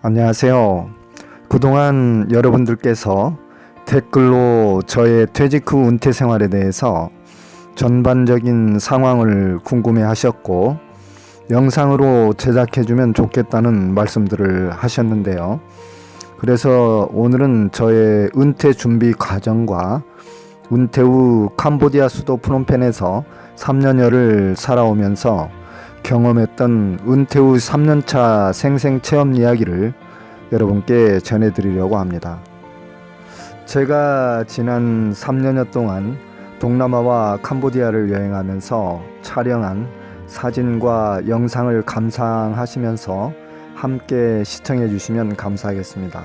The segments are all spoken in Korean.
안녕하세요. 그동안 여러분들께서 댓글로 저의 퇴직 후 은퇴 생활에 대해서 전반적인 상황을 궁금해 하셨고 영상으로 제작해주면 좋겠다는 말씀들을 하셨는데요. 그래서 오늘은 저의 은퇴 준비 과정과 은퇴 후 캄보디아 수도 프놈펜에서 3년여를 살아오면서 경험했던 은퇴 후 3년차 생생체험 이야기를 여러분께 전해드리려고 합니다. 제가 지난 3년여 동안 동남아와 캄보디아를 여행하면서 촬영한 사진과 영상을 감상하시면서 함께 시청해 주시면 감사하겠습니다.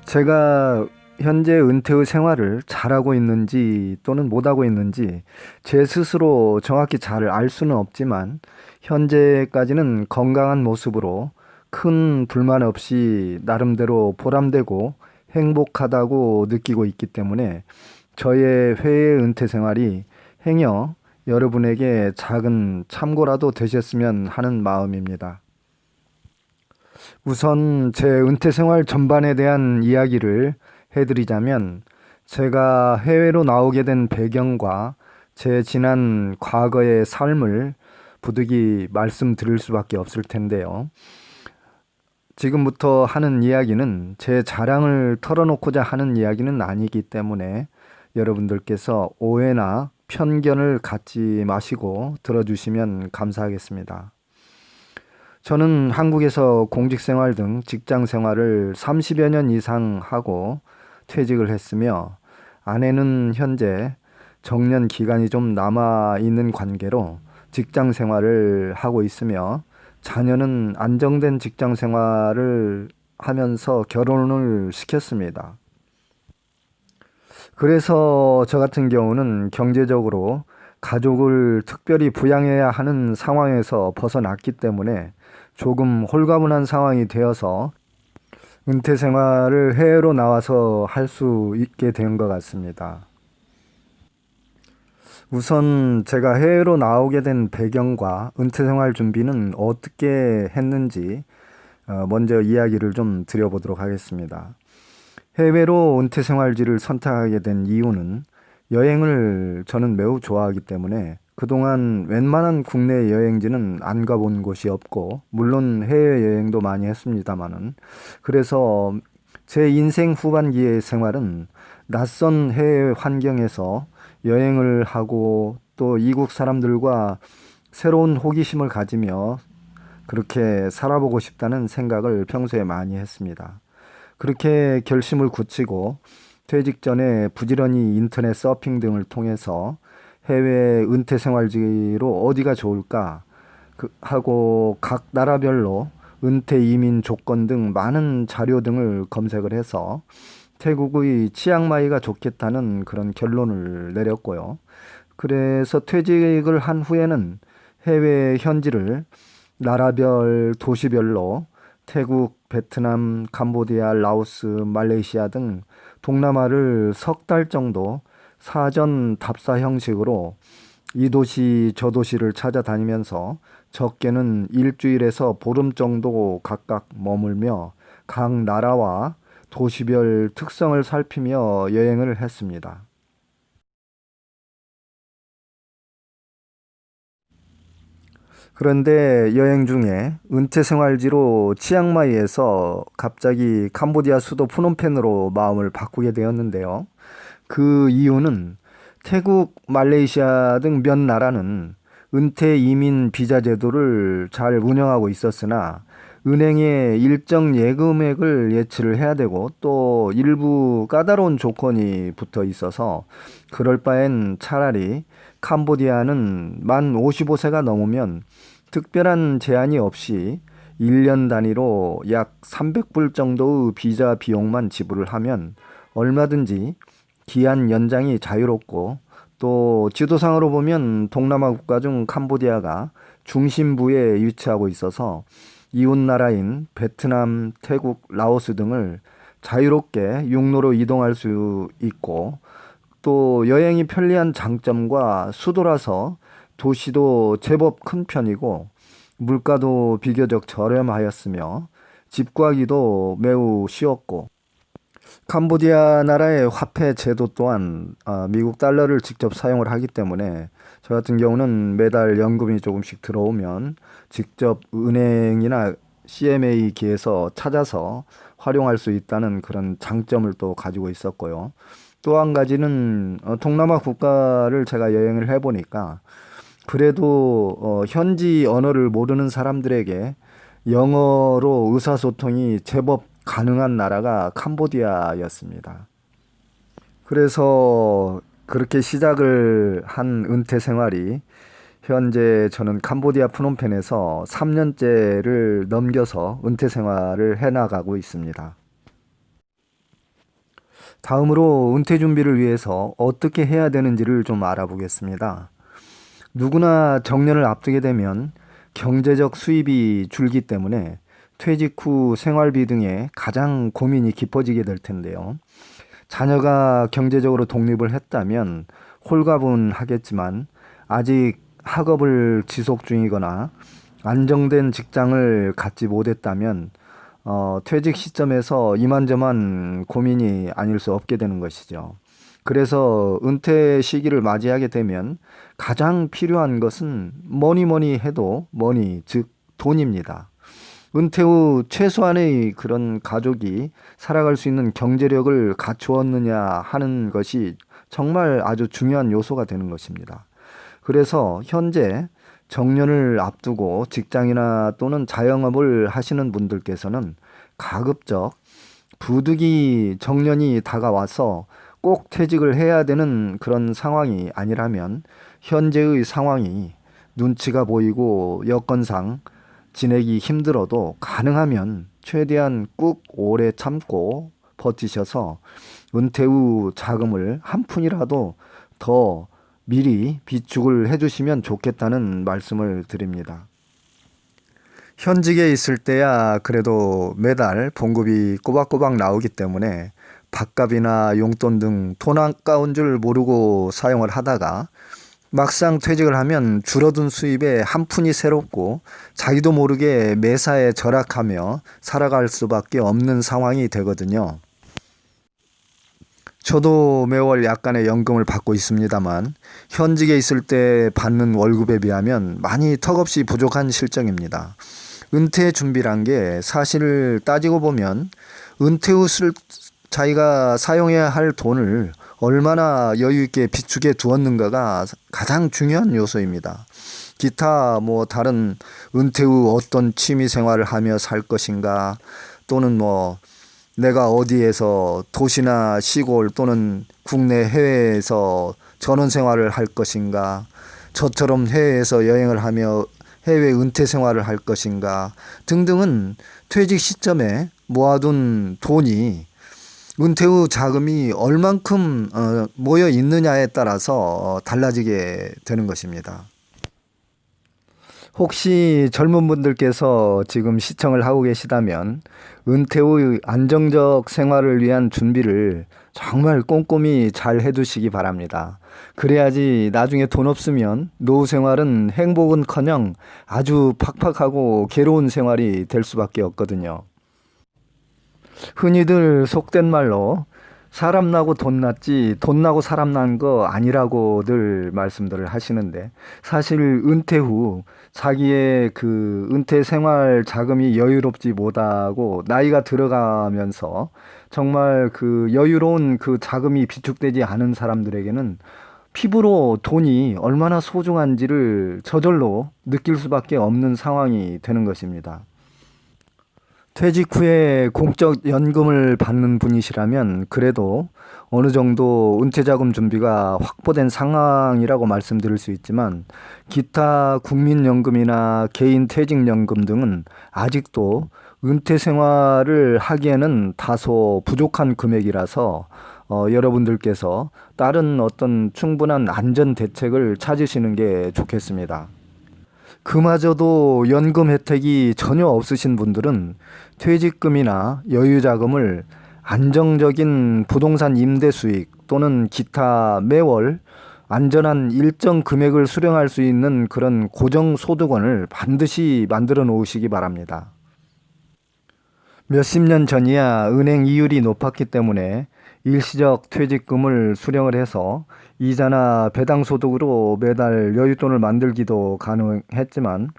제가 현재 은퇴 후 생활을 잘하고 있는지 또는 못하고 있는지 제 스스로 정확히 잘 알 수는 없지만 현재까지는 건강한 모습으로 큰 불만 없이 나름대로 보람되고 행복하다고 느끼고 있기 때문에 저의 회의 은퇴 생활이 행여 여러분에게 작은 참고라도 되셨으면 하는 마음입니다. 우선 제 은퇴 생활 전반에 대한 이야기를 해드리자면 제가 해외로 나오게 된 배경과 제 지난 과거의 삶을 부득이 말씀드릴 수밖에 없을 텐데요. 지금부터 하는 이야기는 제 자랑을 털어놓고자 하는 이야기는 아니기 때문에 여러분들께서 오해나 편견을 갖지 마시고 들어주시면 감사하겠습니다. 저는 한국에서 공직생활 등 직장생활을 30여 년 이상 하고 퇴직을 했으며 아내는 현재 정년 기간이 좀 남아있는 관계로 직장생활을 하고 있으며 자녀는 안정된 직장생활을 하면서 결혼을 시켰습니다. 그래서 저 같은 경우는 경제적으로 가족을 특별히 부양해야 하는 상황에서 벗어났기 때문에 조금 홀가분한 상황이 되어서 은퇴 생활을 해외로 나와서 할 수 있게 된 것 같습니다. 우선 제가 해외로 나오게 된 배경과 은퇴 생활 준비는 어떻게 했는지 먼저 이야기를 좀 드려보도록 하겠습니다. 해외로 은퇴 생활지를 선택하게 된 이유는 여행을 저는 매우 좋아하기 때문에 그동안 웬만한 국내 여행지는 안 가본 곳이 없고 물론 해외여행도 많이 했습니다마는 그래서 제 인생 후반기의 생활은 낯선 해외 환경에서 여행을 하고 또 이국 사람들과 새로운 호기심을 가지며 그렇게 살아보고 싶다는 생각을 평소에 많이 했습니다. 그렇게 결심을 굳히고 퇴직 전에 부지런히 인터넷 서핑 등을 통해서 해외 은퇴 생활지로 어디가 좋을까 하고 각 나라별로 은퇴 이민 조건 등 많은 자료 등을 검색을 해서 태국의 치앙마이가 좋겠다는 그런 결론을 내렸고요. 그래서 퇴직을 한 후에는 해외 현지를 나라별 도시별로 태국, 베트남, 캄보디아, 라오스, 말레이시아 등 동남아를 석 달 정도 사전 답사 형식으로 이 도시 저 도시를 찾아다니면서 적게는 일주일에서 보름 정도 각각 머물며 각 나라와 도시별 특성을 살피며 여행을 했습니다. 그런데 여행 중에 은퇴 생활지로 치앙마이에서 갑자기 캄보디아 수도 프놈펜으로 마음을 바꾸게 되었는데요. 그 이유는 태국, 말레이시아 등 몇 나라는 은퇴 이민 비자 제도를 잘 운영하고 있었으나 은행에 일정 예금액을 예치를 해야 되고 또 일부 까다로운 조건이 붙어 있어서 그럴 바엔 차라리 캄보디아는 만 55세가 넘으면 특별한 제한이 없이 1년 단위로 약 300불 정도의 비자 비용만 지불을 하면 얼마든지 기한 연장이 자유롭고 또 지도상으로 보면 동남아 국가 중 캄보디아가 중심부에 위치하고 있어서 이웃나라인 베트남, 태국, 라오스 등을 자유롭게 육로로 이동할 수 있고 또 여행이 편리한 장점과 수도라서 도시도 제법 큰 편이고 물가도 비교적 저렴하였으며 집 구하기도 매우 쉬웠고, 캄보디아 나라의 화폐 제도 또한 미국 달러를 직접 사용을 하기 때문에 저 같은 경우는 매달 연금이 조금씩 들어오면 직접 은행이나 CMA 기에서 찾아서 활용할 수 있다는 그런 장점을 또 가지고 있었고요. 또 한 가지는 동남아 국가를 제가 여행을 해보니까 그래도 현지 언어를 모르는 사람들에게 영어로 의사소통이 제법 가능한 나라가 캄보디아였습니다. 그래서 그렇게 시작을 한 은퇴 생활이 현재 저는 캄보디아 프놈펜에서 3년째를 넘겨서 은퇴 생활을 해나가고 있습니다. 다음으로 은퇴 준비를 위해서 어떻게 해야 되는지를 좀 알아보겠습니다. 누구나 정년을 앞두게 되면 경제적 수입이 줄기 때문에 퇴직 후 생활비 등에 가장 고민이 깊어지게 될 텐데요. 자녀가 경제적으로 독립을 했다면 홀가분하겠지만 아직 학업을 지속 중이거나 안정된 직장을 갖지 못했다면 퇴직 시점에서 이만저만 고민이 아닐 수 없게 되는 것이죠. 그래서 은퇴 시기를 맞이하게 되면 가장 필요한 것은 뭐니 해도 머니, 즉 돈입니다. 은퇴 후 최소한의 그런 가족이 살아갈 수 있는 경제력을 갖추었느냐 하는 것이 정말 아주 중요한 요소가 되는 것입니다. 그래서 현재 정년을 앞두고 직장이나 또는 자영업을 하시는 분들께서는 가급적 부득이 정년이 다가와서 꼭 퇴직을 해야 되는 그런 상황이 아니라면 현재의 상황이 눈치가 보이고 여건상 지내기 힘들어도 가능하면 최대한 꾹 오래 참고 버티셔서 은퇴 후 자금을 한 푼이라도 더 미리 비축을 해주시면 좋겠다는 말씀을 드립니다. 현직에 있을 때야 그래도 매달 봉급이 꼬박꼬박 나오기 때문에 밥값이나 용돈 등 돈 아까운 줄 모르고 사용을 하다가 막상 퇴직을 하면 줄어든 수입에 한 푼이 새롭고 자기도 모르게 매사에 절약하며 살아갈 수밖에 없는 상황이 되거든요. 저도 매월 약간의 연금을 받고 있습니다만 현직에 있을 때 받는 월급에 비하면 많이 턱없이 부족한 실정입니다. 은퇴 준비란 게 사실 따지고 보면 은퇴 후 자기가 사용해야 할 돈을 얼마나 여유 있게 비축해 두었는가가 가장 중요한 요소입니다. 기타 다른 은퇴 후 어떤 취미 생활을 하며 살 것인가, 또는 내가 어디에서 도시나 시골 또는 국내 해외에서 전원 생활을 할 것인가, 저처럼 해외에서 여행을 하며 해외 은퇴 생활을 할 것인가 등등은 퇴직 시점에 모아둔 돈이 은퇴 후 자금이 얼만큼 모여 있느냐에 따라서 달라지게 되는 것입니다. 혹시 젊은 분들께서 지금 시청을 하고 계시다면 은퇴 후 안정적 생활을 위한 준비를 정말 꼼꼼히 잘 해두시기 바랍니다. 그래야지 나중에 돈 없으면 노후 생활은 행복은커녕 아주 팍팍하고 괴로운 생활이 될 수밖에 없거든요. 흔히들 속된 말로 사람 나고 돈 났지 돈 나고 사람 난 거 아니라고들 말씀들을 하시는데, 사실 은퇴 후 자기의 그 은퇴 생활 자금이 여유롭지 못하고 나이가 들어가면서 정말 그 여유로운 그 자금이 비축되지 않은 사람들에게는 피부로 돈이 얼마나 소중한지를 저절로 느낄 수밖에 없는 상황이 되는 것입니다. 퇴직 후에 공적 연금을 받는 분이시라면 그래도 어느 정도 은퇴자금 준비가 확보된 상황이라고 말씀드릴 수 있지만, 기타 국민연금이나 개인퇴직연금 등은 아직도 은퇴 생활을 하기에는 다소 부족한 금액이라서 여러분들께서 다른 어떤 충분한 안전 대책을 찾으시는 게 좋겠습니다. 그마저도 연금 혜택이 전혀 없으신 분들은 퇴직금이나 여유자금을 안정적인 부동산 임대 수익 또는 기타 매월 안전한 일정 금액을 수령할 수 있는 그런 고정소득원을 반드시 만들어 놓으시기 바랍니다. 몇십 년 전이야 은행 이율이 높았기 때문에 일시적 퇴직금을 수령을 해서 이자나 배당 소득으로 매달 여윳돈을 만들기도 가능했지만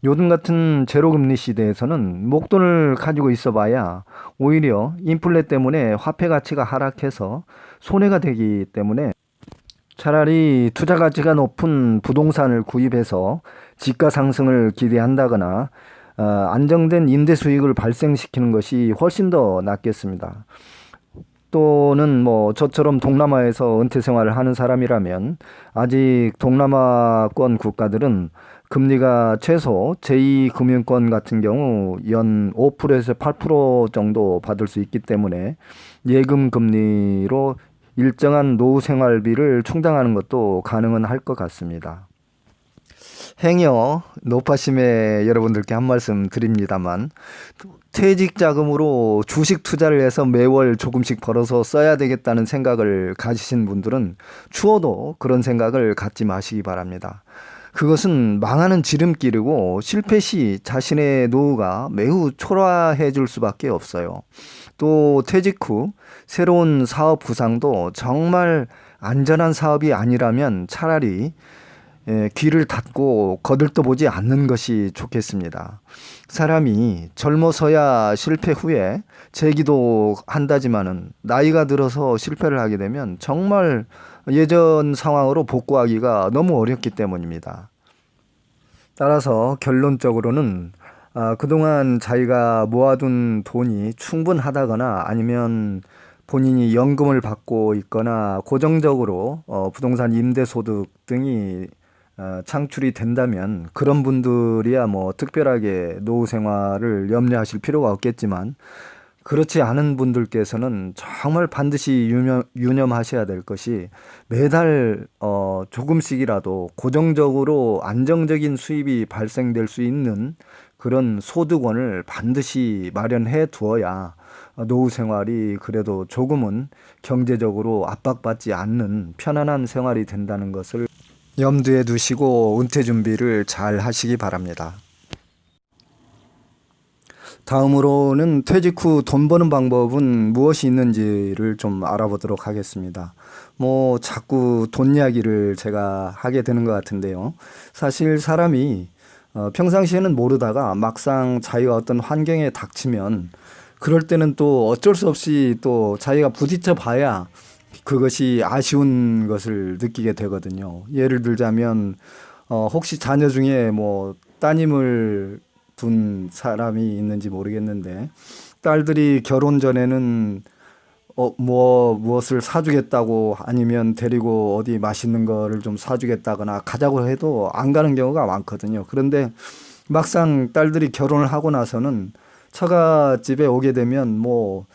요즘 같은 제로금리 시대에서는 목돈을 가지고 있어 봐야 오히려 인플레 때문에 화폐 가치가 하락해서 손해가 되기 때문에 차라리 투자 가치가 높은 부동산을 구입해서 지가 상승을 기대한다거나 안정된 임대 수익을 발생시키는 것이 훨씬 더 낫겠습니다. 또는 뭐 저처럼 동남아에서 은퇴 생활을 하는 사람이라면 아직 동남아권 국가들은 금리가 최소 제2금융권 같은 경우 연 5%에서 8% 정도 받을 수 있기 때문에 예금 금리로 일정한 노후 생활비를 충당하는 것도 가능은 할 것 같습니다. 행여 노파심에 여러분들께 한 말씀 드립니다만 퇴직 자금으로 주식 투자를 해서 매월 조금씩 벌어서 써야 되겠다는 생각을 가지신 분들은 추워도 그런 생각을 갖지 마시기 바랍니다. 그것은 망하는 지름길이고 실패 시 자신의 노후가 매우 초라해질 수밖에 없어요. 또 퇴직 후 새로운 사업 구상도 정말 안전한 사업이 아니라면 차라리 귀를 닫고 거들떠보지 않는 것이 좋겠습니다. 사람이 젊어서야 실패 후에 재기도 한다지만은 나이가 들어서 실패를 하게 되면 정말 예전 상황으로 복구하기가 너무 어렵기 때문입니다. 따라서 결론적으로는 그동안 자기가 모아둔 돈이 충분하다거나 아니면 본인이 연금을 받고 있거나 고정적으로 부동산 임대소득 등이 창출이 된다면 그런 분들이야 뭐 특별하게 노후 생활을 염려하실 필요가 없겠지만 그렇지 않은 분들께서는 정말 반드시 유념하셔야 될 것이 매달 조금씩이라도 고정적으로 안정적인 수입이 발생될 수 있는 그런 소득원을 반드시 마련해 두어야 노후 생활이 그래도 조금은 경제적으로 압박받지 않는 편안한 생활이 된다는 것을 염두에 두시고 은퇴 준비를 잘 하시기 바랍니다. 다음으로는 퇴직 후 돈 버는 방법은 무엇이 있는지를 좀 알아보도록 하겠습니다. 뭐 자꾸 돈 이야기를 제가 하게 되는 것 같은데요. 사실 사람이 평상시에는 모르다가 막상 자기가 어떤 환경에 닥치면 그럴 때는 또 어쩔 수 없이 또 자기가 부딪혀 봐야 그것이 아쉬운 것을 느끼게 되거든요. 예를 들자면 혹시 자녀 중에 뭐 따님을 둔 사람이 있는지 모르겠는데 딸들이 결혼 전에는 무엇을 사주겠다고 아니면 데리고 어디 맛있는 거를 좀 사주겠다거나 가자고 해도 안 가는 경우가 많거든요. 그런데 막상 딸들이 결혼을 하고 나서는 처가집에 오게 되면 뭐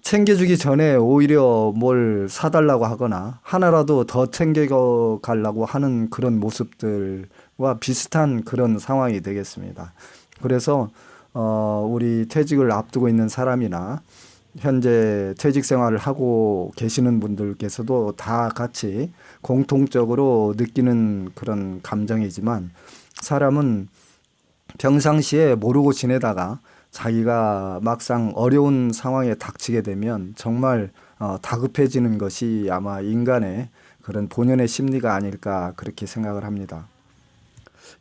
챙겨주기 전에 오히려 뭘 사달라고 하거나 하나라도 더 챙겨가려고 하는 그런 모습들과 비슷한 그런 상황이 되겠습니다. 그래서 우리 퇴직을 앞두고 있는 사람이나 현재 퇴직 생활을 하고 계시는 분들께서도 다 같이 공통적으로 느끼는 그런 감정이지만 사람은 평상시에 모르고 지내다가 자기가 막상 어려운 상황에 닥치게 되면 정말 다급해지는 것이 아마 인간의 그런 본연의 심리가 아닐까 그렇게 생각을 합니다.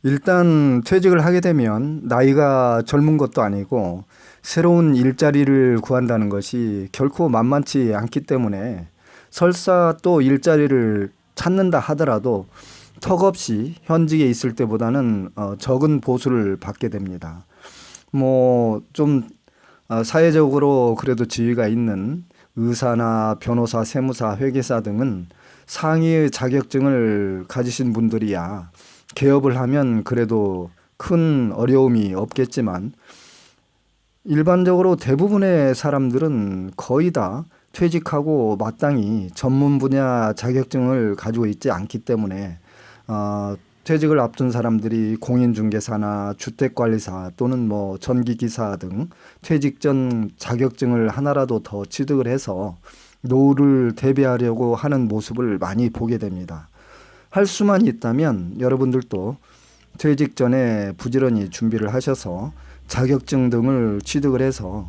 일단 퇴직을 하게 되면 나이가 젊은 것도 아니고 새로운 일자리를 구한다는 것이 결코 만만치 않기 때문에 설사 또 일자리를 찾는다 하더라도 턱없이 현직에 있을 때보다는 적은 보수를 받게 됩니다. 뭐 좀 사회적으로 그래도 지위가 있는 의사나 변호사, 세무사, 회계사 등은 상위의 자격증을 가지신 분들이야 개업을 하면 그래도 큰 어려움이 없겠지만 일반적으로 대부분의 사람들은 거의 다 퇴직하고 마땅히 전문 분야 자격증을 가지고 있지 않기 때문에 퇴직을 앞둔 사람들이 공인중개사나 주택관리사 또는 뭐 전기기사 등 퇴직 전 자격증을 하나라도 더 취득을 해서 노후를 대비하려고 하는 모습을 많이 보게 됩니다. 할 수만 있다면 여러분들도 퇴직 전에 부지런히 준비를 하셔서 자격증 등을 취득을 해서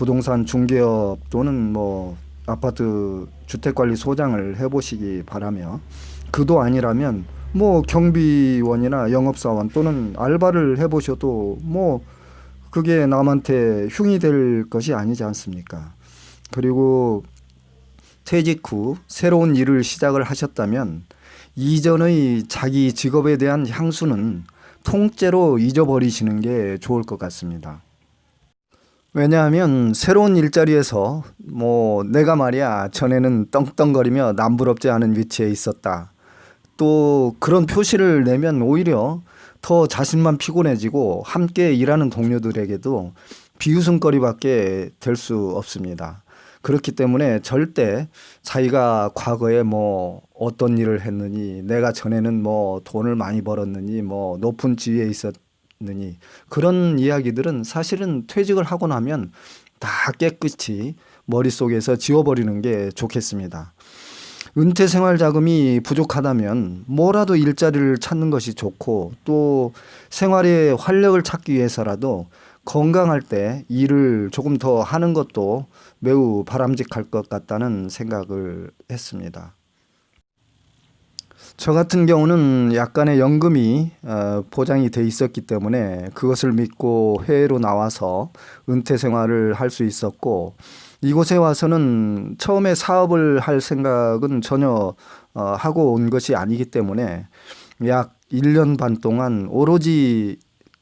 부동산 중개업 또는 뭐 아파트 주택관리소장을 해보시기 바라며, 그도 아니라면 뭐 경비원이나 영업사원 또는 알바를 해보셔도 뭐 그게 남한테 흉이 될 것이 아니지 않습니까? 그리고 퇴직 후 새로운 일을 시작을 하셨다면 이전의 자기 직업에 대한 향수는 통째로 잊어버리시는 게 좋을 것 같습니다. 왜냐하면 새로운 일자리에서 뭐 내가 말이야 전에는 떵떵거리며 남부럽지 않은 위치에 있었다, 또 그런 표시를 내면 오히려 더 자신만 피곤해지고 함께 일하는 동료들에게도 비웃음거리밖에 될 수 없습니다. 그렇기 때문에 절대 자기가 과거에 뭐 어떤 일을 했느니, 내가 전에는 뭐 돈을 많이 벌었느니, 뭐 높은 지위에 있었느니, 그런 이야기들은 사실은 퇴직을 하고 나면 다 깨끗이 머릿속에서 지워버리는 게 좋겠습니다. 은퇴 생활 자금이 부족하다면 뭐라도 일자리를 찾는 것이 좋고, 또 생활에 활력을 찾기 위해서라도 건강할 때 일을 조금 더 하는 것도 매우 바람직할 것 같다는 생각을 했습니다. 저 같은 경우는 약간의 연금이 보장이 돼 있었기 때문에 그것을 믿고 해외로 나와서 은퇴 생활을 할 수 있었고, 이곳에 와서는 처음에 사업을 할 생각은 전혀 하고 온 것이 아니기 때문에 약 1년 반 동안 오로지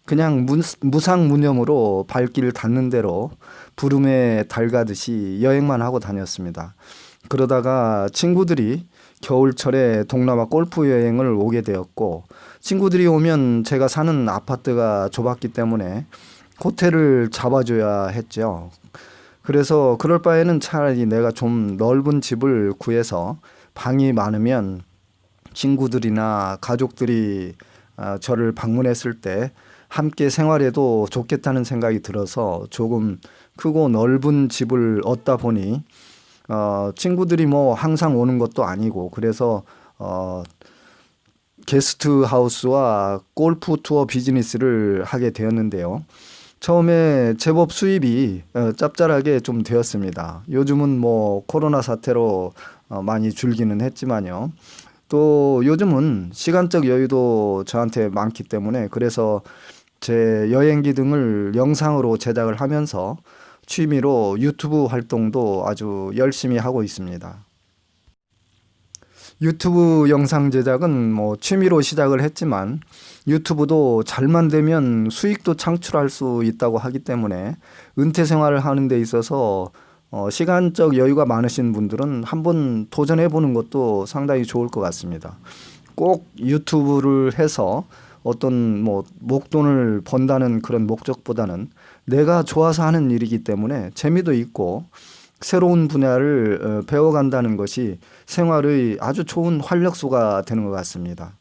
그냥 무상무념으로 발길 닿는 대로 부름에 달가듯이 여행만 하고 다녔습니다. 그러다가 친구들이 겨울철에 동남아 골프 여행을 오게 되었고, 친구들이 오면 제가 사는 아파트가 좁았기 때문에 호텔을 잡아줘야 했죠. 그래서 그럴 바에는 차라리 내가 좀 넓은 집을 구해서 방이 많으면 친구들이나 가족들이 저를 방문했을 때 함께 생활해도 좋겠다는 생각이 들어서 조금 크고 넓은 집을 얻다 보니 친구들이 뭐 항상 오는 것도 아니고, 그래서 게스트 하우스와 골프 투어 비즈니스를 하게 되었는데요. 처음에 제법 수입이 짭짤하게 좀 되었습니다. 요즘은 뭐 코로나 사태로 많이 줄기는 했지만요. 또 요즘은 시간적 여유도 저한테 많기 때문에, 그래서 제 여행기 등을 영상으로 제작을 하면서 취미로 유튜브 활동도 아주 열심히 하고 있습니다. 유튜브 영상 제작은 뭐 취미로 시작을 했지만 유튜브도 잘만 되면 수익도 창출할 수 있다고 하기 때문에 은퇴 생활을 하는 데 있어서 시간적 여유가 많으신 분들은 한번 도전해 보는 것도 상당히 좋을 것 같습니다. 꼭 유튜브를 해서 어떤 뭐 목돈을 번다는 그런 목적보다는 내가 좋아서 하는 일이기 때문에 재미도 있고 새로운 분야를 배워간다는 것이 생활의 아주 좋은 활력소가 되는 것 같습니다.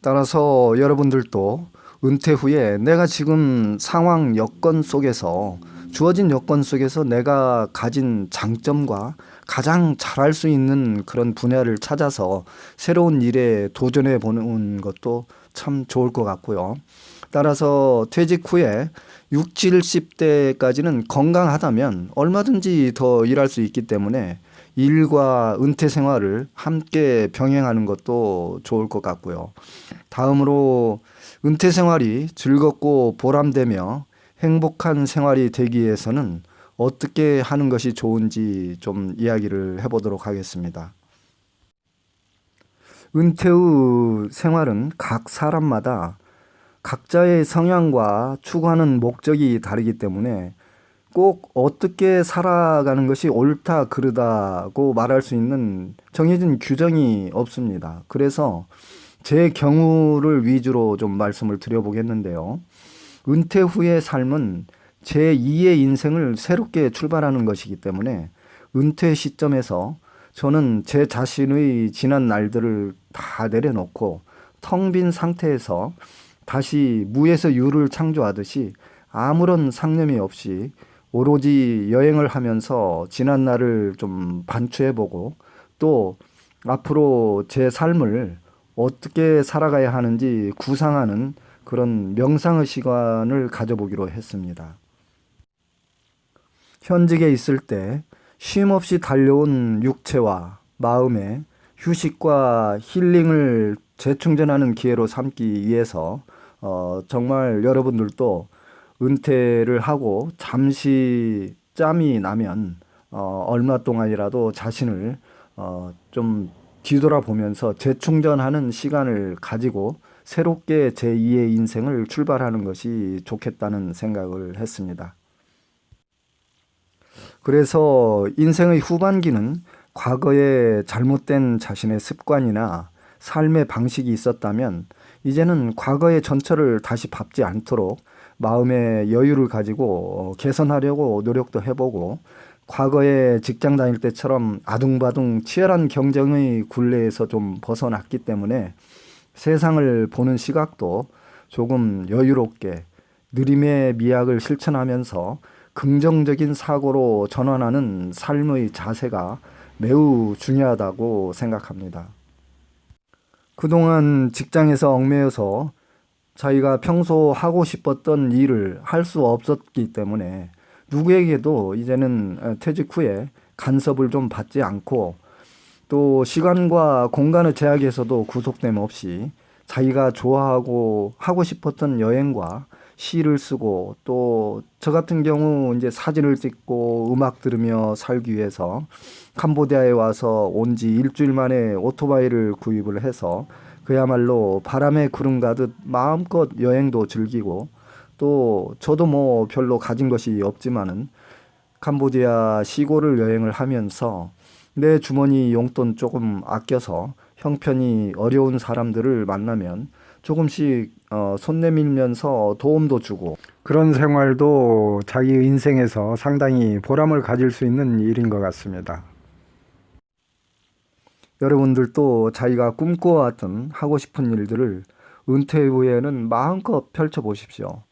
따라서 여러분들도 은퇴 후에 내가 지금 상황 여건 속에서, 주어진 여건 속에서 내가 가진 장점과 가장 잘할 수 있는 그런 분야를 찾아서 새로운 일에 도전해 보는 것도 참 좋을 것 같고요. 따라서 퇴직 후에 60, 70대까지는 건강하다면 얼마든지 더 일할 수 있기 때문에 일과 은퇴 생활을 함께 병행하는 것도 좋을 것 같고요. 다음으로 은퇴 생활이 즐겁고 보람되며 행복한 생활이 되기 위해서는 어떻게 하는 것이 좋은지 좀 이야기를 해보도록 하겠습니다. 은퇴 후 생활은 각 사람마다 각자의 성향과 추구하는 목적이 다르기 때문에 꼭 어떻게 살아가는 것이 옳다 그르다고 말할 수 있는 정해진 규정이 없습니다. 그래서 제 경우를 위주로 좀 말씀을 드려보겠는데요. 은퇴 후의 삶은 제2의 인생을 새롭게 출발하는 것이기 때문에 은퇴 시점에서 저는 제 자신의 지난 날들을 다 내려놓고 텅 빈 상태에서 다시 무에서 유를 창조하듯이 아무런 상념이 없이 오로지 여행을 하면서 지난 날을 좀 반추해보고, 또 앞으로 제 삶을 어떻게 살아가야 하는지 구상하는 그런 명상의 시간을 가져보기로 했습니다. 현직에 있을 때 쉼없이 달려온 육체와 마음의 휴식과 힐링을 재충전하는 기회로 삼기 위해서 정말 여러분들도 은퇴를 하고 잠시 짬이 나면 얼마 동안이라도 자신을 좀 뒤돌아보면서 재충전하는 시간을 가지고 새롭게 제2의 인생을 출발하는 것이 좋겠다는 생각을 했습니다. 그래서 인생의 후반기는 과거에 잘못된 자신의 습관이나 삶의 방식이 있었다면 이제는 과거의 전철을 다시 밟지 않도록 마음의 여유를 가지고 개선하려고 노력도 해보고, 과거에 직장 다닐 때처럼 아둥바둥 치열한 경쟁의 굴레에서 좀 벗어났기 때문에 세상을 보는 시각도 조금 여유롭게 느림의 미학을 실천하면서 긍정적인 사고로 전환하는 삶의 자세가 매우 중요하다고 생각합니다. 그동안 직장에서 얽매여서 자기가 평소 하고 싶었던 일을 할 수 없었기 때문에 누구에게도 이제는 퇴직 후에 간섭을 좀 받지 않고, 또 시간과 공간의 제약에서도 구속됨 없이 자기가 좋아하고 하고 싶었던 여행과 시를 쓰고, 또 저 같은 경우 이제 사진을 찍고 음악 들으며 살기 위해서 캄보디아에 와서 온 지 일주일 만에 오토바이를 구입을 해서 그야말로 바람에 구름 가듯 마음껏 여행도 즐기고, 또 저도 뭐 별로 가진 것이 없지만은 캄보디아 시골을 여행을 하면서 내 주머니 용돈 조금 아껴서 형편이 어려운 사람들을 만나면 조금씩 손 내밀면서 도움도 주고, 그런 생활도 자기 인생에서 상당히 보람을 가질 수 있는 일인 것 같습니다. 여러분들도 자기가 꿈꿔왔던 하고 싶은 일들을 은퇴 후에는 마음껏 펼쳐보십시오.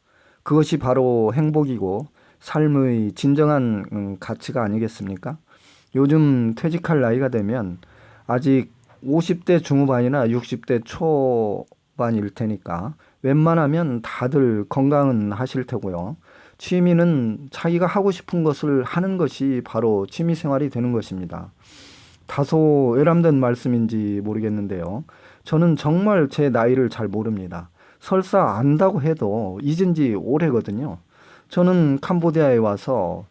그것이 바로 행복이고 삶의 진정한 가치가 아니겠습니까? 요즘 퇴직할 나이가 되면 아직 50대 중후반이나 60대 초반일 테니까 웬만하면 다들 건강은 하실 테고요. 취미는 자기가 하고 싶은 것을 하는 것이 바로 취미 생활이 되는 것입니다. 다소 외람된 말씀인지 모르겠는데요. 저는 정말 제 나이를 잘 모릅니다. 설사 안다고 해도 잊은 지 오래거든요. 저는 캄보디아에 와서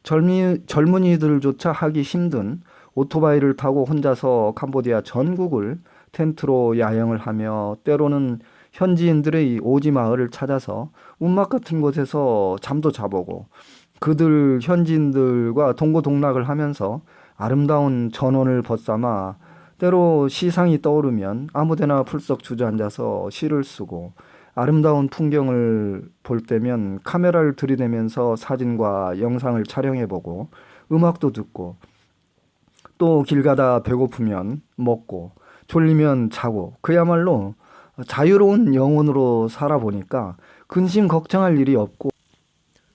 젊은이들조차 하기 힘든 오토바이를 타고 혼자서 캄보디아 전국을 텐트로 야영을 하며, 때로는 현지인들의 오지 마을을 찾아서 움막 같은 곳에서 잠도 자보고, 그들 현지인들과 동고동락을 하면서 아름다운 전원을 벗삼아 때로 시상이 떠오르면 아무데나 풀썩 주저앉아서 시를 쓰고, 아름다운 풍경을 볼 때면 카메라를 들이대면서 사진과 영상을 촬영해보고, 음악도 듣고, 또 길 가다 배고프면 먹고 졸리면 자고, 그야말로 자유로운 영혼으로 살아보니까 근심 걱정할 일이 없고,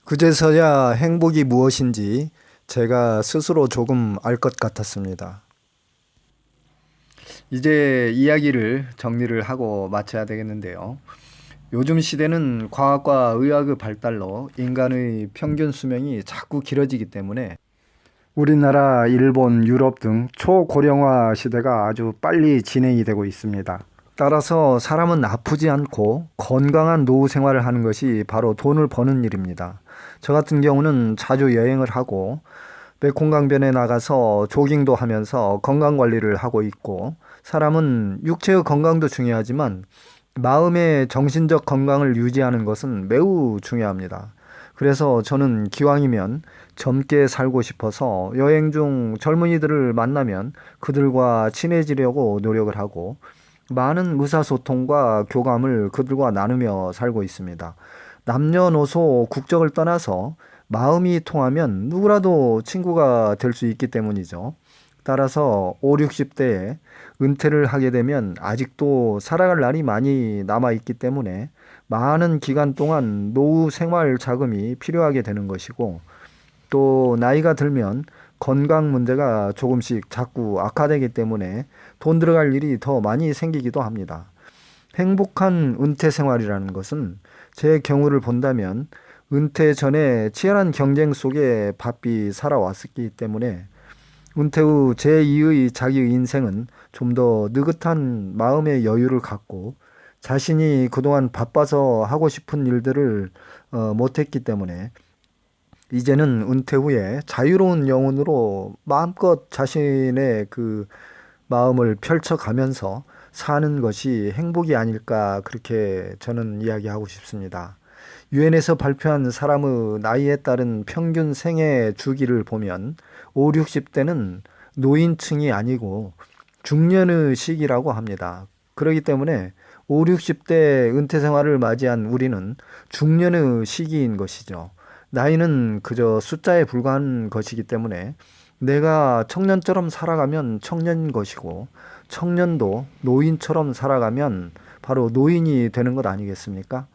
그제서야 행복이 무엇인지 제가 스스로 조금 알 것 같았습니다. 이제 이야기를 정리를 하고 마쳐야 되겠는데요. 요즘 시대는 과학과 의학의 발달로 인간의 평균 수명이 자꾸 길어지기 때문에 우리나라, 일본, 유럽 등 초고령화 시대가 아주 빨리 진행이 되고 있습니다. 따라서 사람은 아프지 않고 건강한 노후 생활을 하는 것이 바로 돈을 버는 일입니다. 저 같은 경우는 자주 여행을 하고 메콩강변에 나가서 조깅도 하면서 건강관리를 하고 있고, 사람은 육체의 건강도 중요하지만 마음의 정신적 건강을 유지하는 것은 매우 중요합니다. 그래서 저는 기왕이면 젊게 살고 싶어서 여행 중 젊은이들을 만나면 그들과 친해지려고 노력을 하고, 많은 의사소통과 교감을 그들과 나누며 살고 있습니다. 남녀노소 국적을 떠나서 마음이 통하면 누구라도 친구가 될 수 있기 때문이죠. 따라서 5, 60대에 은퇴를 하게 되면 아직도 살아갈 날이 많이 남아있기 때문에 많은 기간 동안 노후 생활 자금이 필요하게 되는 것이고, 또 나이가 들면 건강 문제가 조금씩 자꾸 악화되기 때문에 돈 들어갈 일이 더 많이 생기기도 합니다. 행복한 은퇴 생활이라는 것은 제 경우를 본다면 은퇴 전에 치열한 경쟁 속에 바삐 살아왔었기 때문에 은퇴 후 제2의 자기 인생은 좀 더 느긋한 마음의 여유를 갖고 자신이 그동안 바빠서 하고 싶은 일들을 못했기 때문에 이제는 은퇴 후에 자유로운 영혼으로 마음껏 자신의 그 마음을 펼쳐가면서 사는 것이 행복이 아닐까 그렇게 저는 이야기하고 싶습니다. 유엔에서 발표한 사람의 나이에 따른 평균 생애 주기를 보면 5, 60대는 노인층이 아니고 중년의 시기라고 합니다. 그렇기 때문에 5, 60대 은퇴 생활을 맞이한 우리는 중년의 시기인 것이죠. 나이는 그저 숫자에 불과한 것이기 때문에 내가 청년처럼 살아가면 청년인 것이고 청년도 노인처럼 살아가면 바로 노인이 되는 것 아니겠습니까?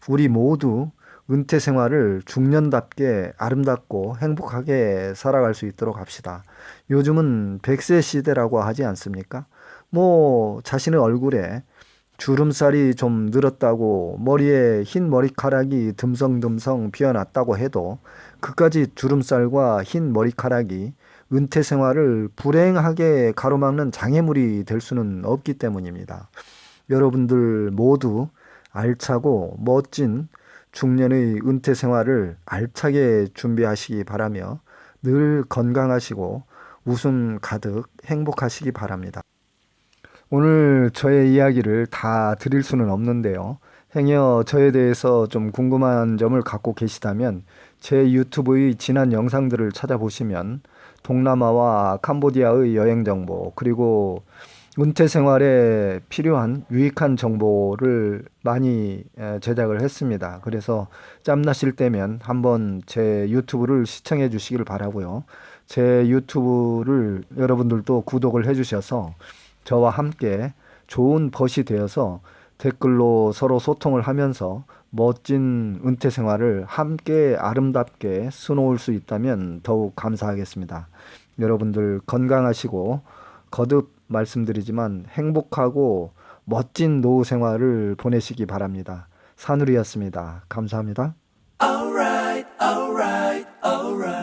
우리 모두 은퇴 생활을 중년답게 아름답고 행복하게 살아갈 수 있도록 합시다. 요즘은 100세 시대라고 하지 않습니까? 뭐 자신의 얼굴에 주름살이 좀 늘었다고 머리에 흰 머리카락이 듬성듬성 피어났다고 해도 그까지 주름살과 흰 머리카락이 은퇴 생활을 불행하게 가로막는 장애물이 될 수는 없기 때문입니다. 여러분들 모두 알차고 멋진 중년의 은퇴 생활을 알차게 준비하시기 바라며 늘 건강하시고 웃음 가득 행복하시기 바랍니다. 오늘 저의 이야기를 다 드릴 수는 없는데요. 행여 저에 대해서 좀 궁금한 점을 갖고 계시다면 제 유튜브의 지난 영상들을 찾아보시면 동남아와 캄보디아의 여행 정보 그리고 은퇴 생활에 필요한 유익한 정보를 많이 제작을 했습니다. 그래서 짬나실 때면 한번 제 유튜브를 시청해 주시길 바라고요. 제 유튜브를 여러분들도 구독을 해 주셔서 저와 함께 좋은 벗이 되어서 댓글로 서로 소통을 하면서 멋진 은퇴 생활을 함께 아름답게 수놓을 수 있다면 더욱 감사하겠습니다. 여러분들 건강하시고 거듭 말씀드리지만 행복하고 멋진 노후 생활을 보내시기 바랍니다. 산울이었습니다. 감사합니다. Alright, alright, alright.